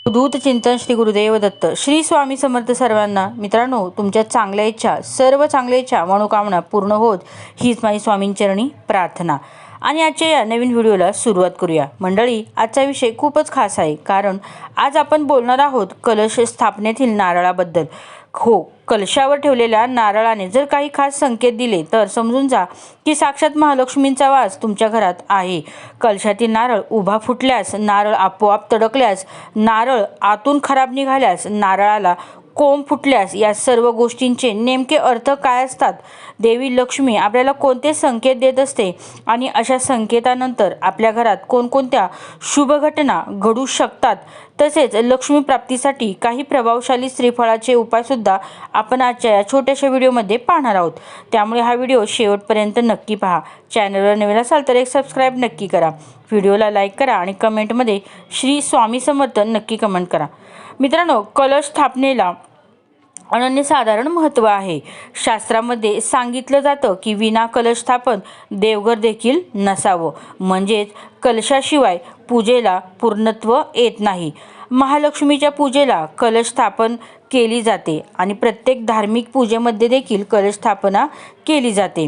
दूत चिंतन श्री गुरुदेव दत्त. श्री स्वामी समर्थ सर्वांना. मित्रांनो, तुमच्या चांगल्या इच्छा, सर्व चांगल्या इच्छा मनोकामना पूर्ण होत हीच माझी स्वामींचरणी प्रार्थना. आणि आजच्या या नवीन व्हिडिओला सुरुवात करूया. मंडळी, आजचा विषय खूपच खास आहे, कारण आज आपण बोलणार आहोत कलश स्थापनेतील नारळाबद्दल. हो, कलशावर ठेवलेल्या नारळाने जर काही खास संकेत दिले तर समजून जा की साक्षात महालक्ष्मींचा वास तुमच्या घरात आहे. कलशातील नारळ उभा फुटल्यास, नारळ आपोआप तडकल्यास, नारळ आतून खराब निघाल्यास, नारळाला कोंब फुटल्यास, या सर्व गोष्टींचे नेमके अर्थ काय असतात? देवी लक्ष्मी आपल्याला कोणते संकेत देत असते आणि अशा संकेतानंतर आपल्या घरात कोणकोणत्या शुभ घटना घडू शकतात? तसेच लक्ष्मी प्राप्तीसाठी काही प्रभावशाली श्रीफळाचे उपायसुद्धा आपण आजच्या या छोट्याशा व्हिडिओमध्ये पाहणार आहोत. त्यामुळे हा व्हिडिओ शेवटपर्यंत नक्की पहा. चॅनलवर नवीन असाल तर एक सबस्क्राईब नक्की करा. व्हिडिओला लाईक करा आणि कमेंटमध्ये श्री स्वामी समर्थ नक्की कमेंट करा. मित्रांनो, कलश स्थापनेला अनन्यसाधारण महत्त्व आहे. शास्त्रामध्ये सांगितलं जातं की विना कलश स्थापन देवघर देखील नसावं, म्हणजेच कलशाशिवाय पूजेला पूर्णत्व येत नाही. महालक्ष्मीच्या पूजेला कलश स्थापन केली जाते आणि प्रत्येक धार्मिक पूजेमध्ये देखील कलश स्थापना केली जाते.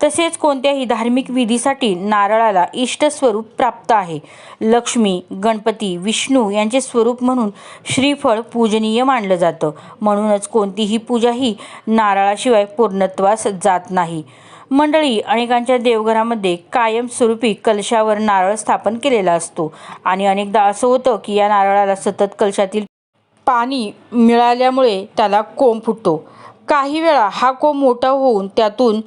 तसेच कोणत्याही धार्मिक विधीसाठी नारळाला इष्ट स्वरूप प्राप्त आहे. लक्ष्मी, गणपती, विष्णू यांचे स्वरूप म्हणून श्रीफळ पूजनीय मानलं जातं. म्हणूनच कोणतीही पूजा ही नारळाशिवाय पूर्णत्वास जात नाही. मंडळी, अनेकांच्या देवघरामध्ये कायमस्वरूपी कलशावर नारळ स्थापन केलेला असतो आणि अनेकदा असं होतं की या नारळाला सतत कलशातील पाणी मिळाल्यामुळे त्याला कोंब फुटतो. काही वेळा हा कोंब मोठा होऊन त्यातून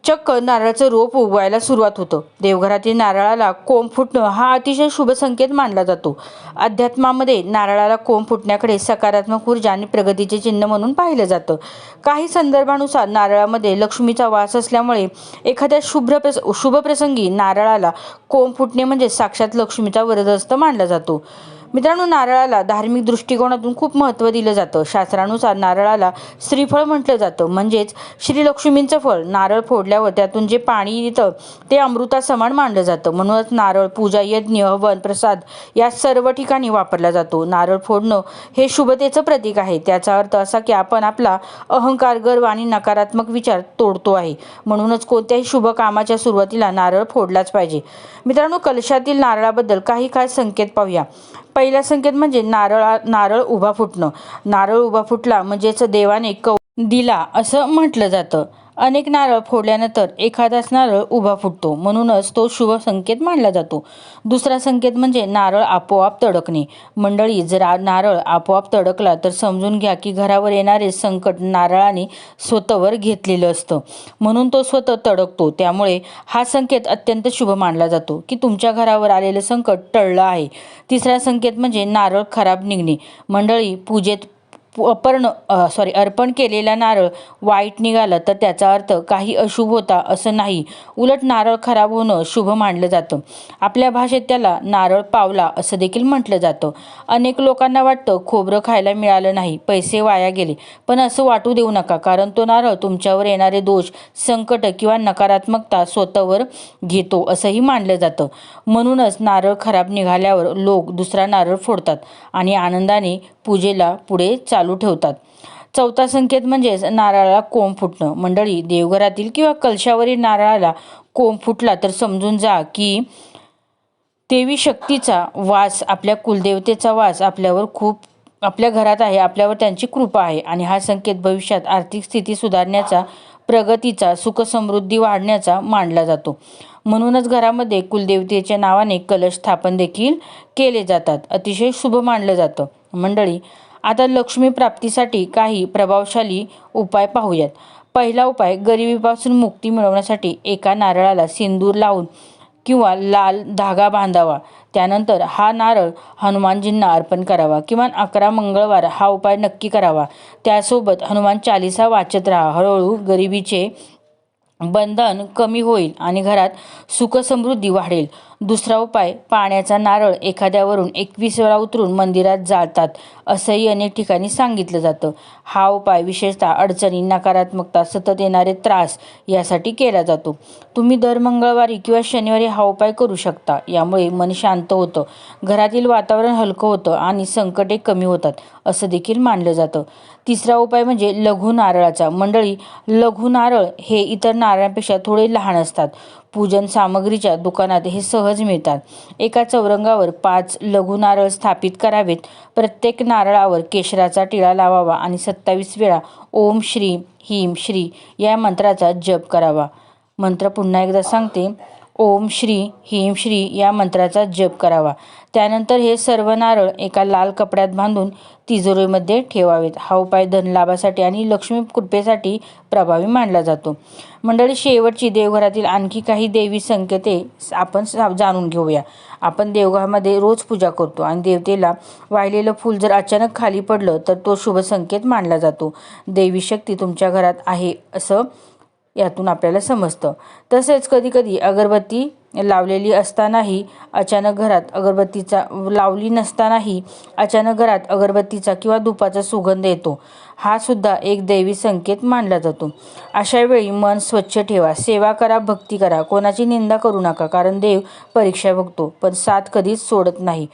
चक्क नारळाचं रोप उगवायला सुरुवात होतं. देवघरातील नारळाला कोंब फुटणं हा अतिशय शुभ संकेत मानला जातो. अध्यात्मामध्ये नारळाला कोंब फुटण्याकडे सकारात्मक ऊर्जा आणि प्रगतीचे चिन्ह म्हणून पाहिलं जातं. काही संदर्भानुसार नारळामध्ये लक्ष्मीचा वास असल्यामुळे एखाद्या शुभ प्रसंगी नारळाला कोंब फुटणे म्हणजे साक्षात लक्ष्मीचा वरदहस्त मानला जातो. मित्रांनो, नारळाला धार्मिक दृष्टिकोनातून खूप महत्त्व दिलं जातं. शास्त्रानुसार नारळाला श्रीफळ म्हटलं जातं, म्हणजेच श्रीलक्ष्मींचं फळ. नारळ फोडल्यावर त्यातून जे पाणी येतं ते अमृतासमान मानलं जातं. म्हणूनच नारळ पूजा, यज्ञ, हवन, प्रसाद या सर्व ठिकाणी वापरला जातो. नारळ फोडणं हे शुभतेचं प्रतीक आहे. त्याचा अर्थ असा की आपण आपला अहंकार, गर्व आणि नकारात्मक विचार तोडतो आहे. म्हणूनच कोणत्याही शुभ कामाच्या सुरुवातीला नारळ फोडलाच पाहिजे. मित्रांनो, कलशातील नारळाबद्दल काही खास संकेत पाहूया. पहिला संकेत म्हणजे नारळ उभा फुटणं. नारळ उभा फुटला म्हणजेच देवाने दिला असं म्हटलं जातं. अनेक नारळ फोडल्यानंतर एखादाच नारळ उभा फुटतो, म्हणूनच तो शुभ संकेत मानला जातो. दुसरा संकेत म्हणजे नारळ आपोआप तडकणे. मंडळी, जर नारळ आपोआप तडकला तर समजून घ्या की घरावर येणारे संकट नारळाने स्वतःवर घेतलेलं असतं, म्हणून तो स्वतः तडकतो. त्यामुळे हा संकेत अत्यंत शुभ मानला जातो की तुमच्या घरावर आलेलं संकट टळलं आहे. तिसरा संकेत म्हणजे नारळ खराब निघणे. मंडळी, पूजेत अर्पण केलेला नारळ वाईट निघाला तर त्याचा अर्थ काही अशुभ होता असं नाही. उलट नारळ खराब होणं शुभ मानलं जातं. आपल्या भाषेत त्याला नारळ पावला असं देखील म्हटलं जातं. अनेक लोकांना वाटतं खोबरं खायला मिळालं नाही, पैसे वाया गेले. पण असं वाटू देऊ नका, कारण तो नारळ तुमच्यावर येणारे दोष, संकट किंवा नकारात्मकता स्वतःवर घेतो असंही मानलं जातं. म्हणूनच नारळ खराब निघाल्यावर लोक दुसरा नारळ फोडतात आणि आनंदाने पूजेला पुढे चालू ठेवतात. चौथा संकेत म्हणजेच नारळाला कोंब फुटणं. मंडळी, देवघरातील किंवा कलशावरील नारळाला कोंब फुटला तर समजून जा की देवी शक्तीचा वास, आपल्या कुलदेवतेचा वास आपल्या घरात आहे. आपल्यावर त्यांची कृपा आहे आणि हा संकेत भविष्यात आर्थिक स्थिती सुधारण्याचा, प्रगतीचा, सुखसमृद्धी वाढण्याचा मानला जातो. म्हणूनच घरामध्ये कुलदेवतेच्या नावाने कलश स्थापन देखील केले जातात. अतिशय शुभ मानलं जातं. मंडळी, आता लक्ष्मी प्राप्तीसाठी काही प्रभावशाली उपाय पाहूयात. पहिला उपाय, गरिबीपासून मुक्ती मिळवण्यासाठी एका नारळाला सिंदूर लावून किंवा लाल धागा बांधावा. त्यानंतर हा नारळ हनुमानजींना अर्पण करावा. किमान 11 मंगळवार हा उपाय नक्की करावा. त्यासोबत हनुमान चालीसा वाचत राहा. हळूहळू गरिबीचे बंधन कमी होईल आणि घरात सुखसमृद्धी वाढेल. दुसरा उपाय, पाण्याचा नारळ एखाद्यावरून 21 वेळा उतरून मंदिरात जाळतात असंही अनेक ठिकाणी सांगितलं जातं. हा उपाय विशेषतः अडचणी, नकारात्मकता, सतत येणारे त्रास यासाठी केला जातो. तुम्ही दर मंगळवारी किंवा शनिवारी हा उपाय करू शकता. यामुळे मन शांत होतं, घरातील वातावरण हलकं होतं आणि संकटे कमी होतात असं देखील मानलं जातं. तिसरा उपाय म्हणजे लघु नारळाचा. मंडळी, लघु नारळ हे इतर नारळांपेक्षा थोडे लहान असतात. पूजन सामग्रीच्या दुकानात हे सहज मिळतात. एका चौरंगावर 5 लघु नारळ स्थापित करावेत. प्रत्येक नारळावर केशराचा टिळा लावावा आणि 27 वेळा ओम श्री ह्रीं श्री या मंत्राचा जप करावा. मंत्र पुन्हा एकदा सांगते, ओम श्री ह्रीं श्री या मंत्राचा जप करावा. त्यानंतर हे सर्व नारळ एका लाल कपड्यात बांधून तिजोरीमध्ये ठेवावेत. हा उपाय धनलाभासाठी आणि लक्ष्मी कृपेसाठी प्रभावी मानला जातो. मंडळी, शेवटची देवघरातील आणखी काही देवी संकेते आपण जाणून घेऊया. आपण देवघरामध्ये रोज पूजा करतो आणि देवतेला वाहिलेलं फूल जर अचानक खाली पडलं तर तो शुभ संकेत मानला जातो. देवी शक्ती तुमच्या घरात आहे असं यातून आपल्याला समजतं. तसेच कधीकधी अगरबत्ती लावलेली असतानाही अचानक घरात अगरबत्तीचा किंवा धुपाचा सुगंध येतो. हा सुद्धा एक दैवी संकेत मानला जातो. अशा वेळी मन स्वच्छ ठेवा, सेवा करा, भक्ती करा. कोणाची निंदा करू नका, कारण देव परीक्षा बघतो पण साथ कधीच सोडत नाही.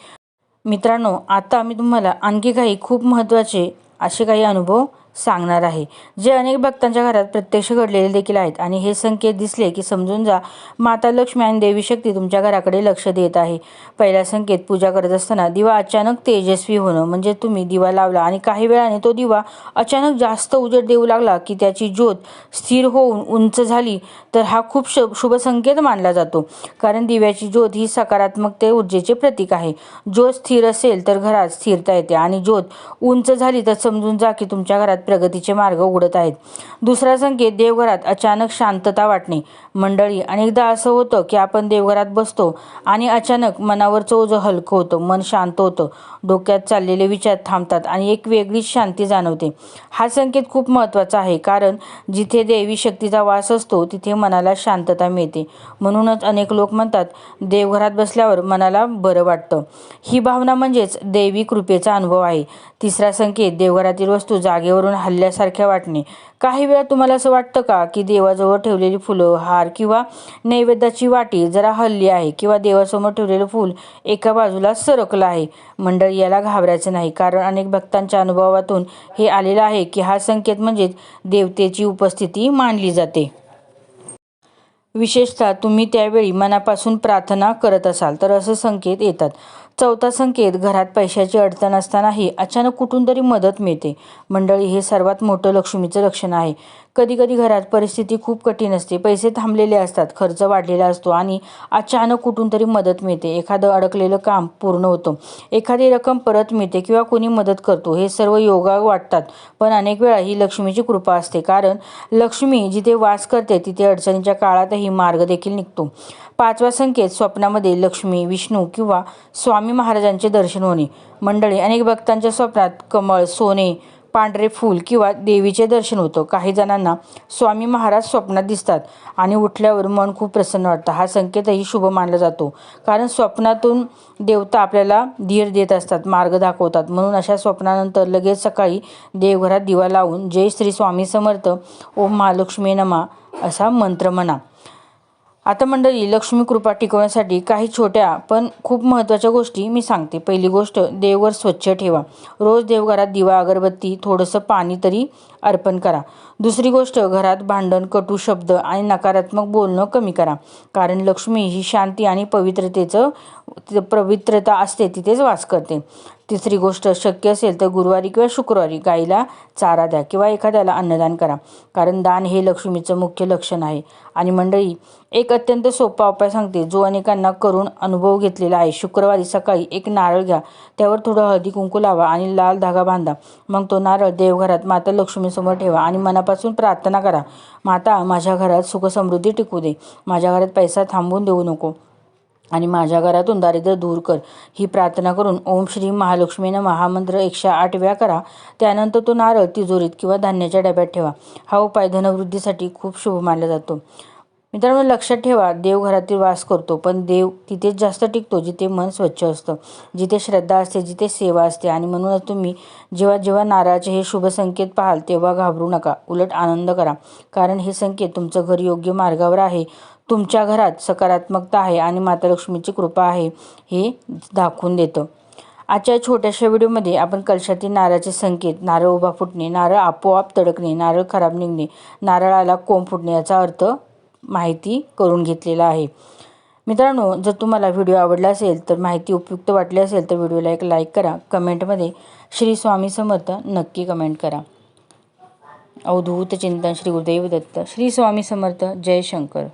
मित्रांनो, आता मी तुम्हाला आणखी काही खूप महत्त्वाचे असे काही अनुभव सांगणार आहे, जे अनेक भक्तांच्या घरात प्रत्यक्ष घडलेले देखील आहेत. आणि हे संकेत दिसले की समजून जा, माता लक्ष्मी आणि देवी शक्ती तुमच्या घराकडे लक्ष देत आहे. पहिला संकेत, पूजा करत असताना दिवा अचानक तेजस्वी होणं. म्हणजे तुम्ही दिवा लावला आणि काही वेळाने तो दिवा अचानक जास्त उजेड देऊ लागला की त्याची ज्योत स्थिर होऊन उंच झाली तर हा खूप शुभ संकेत मानला जातो. कारण दिव्याची ज्योत ही सकारात्मकते ऊर्जेचे प्रतीक आहे. ज्योत स्थिर असेल तर घरात स्थिरता येते आणि ज्योत उंच झाली तर समजून जा की तुमच्या घरात प्रगतीचे मार्ग उघडत आहेत. दुसरा संकेत, देवघरात अचानक शांतता वाटणे. मंडळी, अनेकदा असं होतं की आपण देवघरात बसतो आणि अचानक मनावरचं ओझं हलकं होतं, मन शांत होतं, डोक्यात चाललेले विचार थांबतात आणि एक वेगळीच शांती जाणवते. हा संकेत खूप महत्त्वाचा आहे, कारण जिथे देवी शक्तीचा वास असतो तिथे मनाला शांतता मिळते. म्हणूनच अनेक लोक म्हणतात, देवघरात बसल्यावर मनाला बरं वाटतं. ही भावना म्हणजेच देवी कृपेचा अनुभव आहे. तिसरा संकेत, देवघरातील वस्तू जागेवरून हलल्यासारख्या वाटणे. काही वेळा तुम्हाला असं वाटतं का की देवाजवळ ठेवलेली फुलं, हार किंवा नैवेद्याची वाटी जरा हलली आहे किंवा देवासमोर ठेवलेलं फूल एका बाजूला सरकलं आहे. मंडळी, याला घाबरायचं नाही, कारण अनेक भक्तांच्या अनुभवातून हे आलेलं आहे की हा संकेत म्हणजेच देवतेची उपस्थिती मानली जाते. विशेषतः तुम्ही त्यावेळी मनापासून प्रार्थना करत असाल तर असे संकेत येतात. चौथा संकेत, घरात पैशाची अडचण असतानाही अचानक कुठून तरी मदत मिळते. मंडळी, हे सर्वात मोठं लक्ष्मीचं लक्षण आहे. कधी कधी घरात परिस्थिती खूप कठीण असते, पैसे थांबलेले असतात, खर्च वाढलेला असतो आणि अचानक कुठून तरी मदत मिळते. एखादं अडकलेलं काम पूर्ण होतं, एखादी रक्कम परत मिळते किंवा कोणी मदत करतो. हे सर्व योगा वाटतात, पण अनेक वेळा ही लक्ष्मीची कृपा असते, कारण लक्ष्मी जिथे वास करते तिथे अडचणीच्या काळातही मार्ग देखील निघतो. पाचवा संकेत, स्वप्नामध्ये लक्ष्मी, विष्णू किंवा स्वामी महाराजांचे दर्शन होणे. मंडळी, अनेक भक्तांच्या स्वप्नात कमळ, सोने, पांढरे फूल किंवा देवीचे दर्शन होतं. काही जणांना स्वामी महाराज स्वप्नात दिसतात आणि उठल्यावर मन खूप प्रसन्न वाटतं. हा संकेतही शुभ मानला जातो, कारण स्वप्नातून देवता आपल्याला धीर देत असतात, मार्ग दाखवतात. म्हणून अशा स्वप्नानंतर लगेच सकाळी देवघरात दिवा लावून जय श्री स्वामी समर्थ, ओम महालक्ष्मी नमः असा मंत्र म्हणा. आता मंडळी, लक्ष्मी कृपा टिकवण्यासाठी काही छोट्या पण खूप महत्त्वाच्या गोष्टी मी सांगते. पहिली गोष्ट, देवघर स्वच्छ ठेवा. रोज देवघरात दिवा, अगरबत्ती, थोडंसं पाणी तरी अर्पण करा. दुसरी गोष्ट, घरात भांडण, कटू शब्द आणि नकारात्मक बोलणं कमी करा, कारण लक्ष्मी ही शांती आणि पवित्रता असते तिथेच वास करते. तिसरी गोष्ट, शक्य असेल तर गुरुवारी किंवा शुक्रवारी गाईला चारा द्या किंवा एखाद्याला अन्नदान करा, कारण दान हे लक्ष्मीचं मुख्य लक्षण आहे. आणि मंडळी, एक अत्यंत सोपा उपाय सांगते, जो अनेकांना करून अनुभव घेतलेला आहे. शुक्रवारी सकाळी एक नारळ घ्या, त्यावर थोडं हळदी कुंकू लावा आणि लाल धागा बांधा. मग तो नारळ देवघरात माता लक्ष्मीसमोर ठेवा आणि मनापासून प्रार्थना करा, माता, माझ्या घरात सुखसमृद्धी टिकू दे, माझ्या घरात पैसा थांबवून देऊ नको आणि माझ्या घरातून दारिद्र्य दूर कर. ही प्रार्थना करून ओम श्री महालक्ष्मी नमः हा मंत्र 108 वेळा करा. त्यानंतर तो नारळ तिजोरीत किंवा धान्याच्या डब्यात ठेवा. हा उपाय धनवृद्धीसाठी खूप शुभ मानला जातो. मित्रांनो, लक्षात ठेवा, देव घरातील वास करतो, पण देव तिथेच जास्त टिकतो जिथे मन स्वच्छ असतं, जिथे श्रद्धा असते, जिथे सेवा असते. आणि म्हणूनच तुम्ही जेव्हा जेव्हा नारळाचे हे शुभ संकेत पाहाल तेव्हा घाबरू नका, उलट आनंद करा. कारण हे संकेत तुमचं घर योग्य मार्गावर आहे, तुमच्या घरात सकारात्मकता आहे आणि माता लक्ष्मीची कृपा आहे हे दाखवून देतं. आजच्या छोट्याशा व्हिडिओमध्ये आपण कलशातील नारळाचे संकेत, नारळ उभा फुटणे, नारळ आपोआप तडकणे, नारळ खराब निघणे, नारळाला कोंब फुटणे याचा अर्थ माहिती करून घेतलेला आहे. मित्रांनो, जर तुम्हाला व्हिडिओ आवडला असेल तर माहिती उपयुक्त वाटली असेल तर व्हिडिओला एक लाईक करा. कमेंटमध्ये श्री स्वामी समर्थ नक्की कमेंट करा. अवधूत चिंतन श्री गुरुदेव दत्त. श्री स्वामी समर्थ. जय शंकर.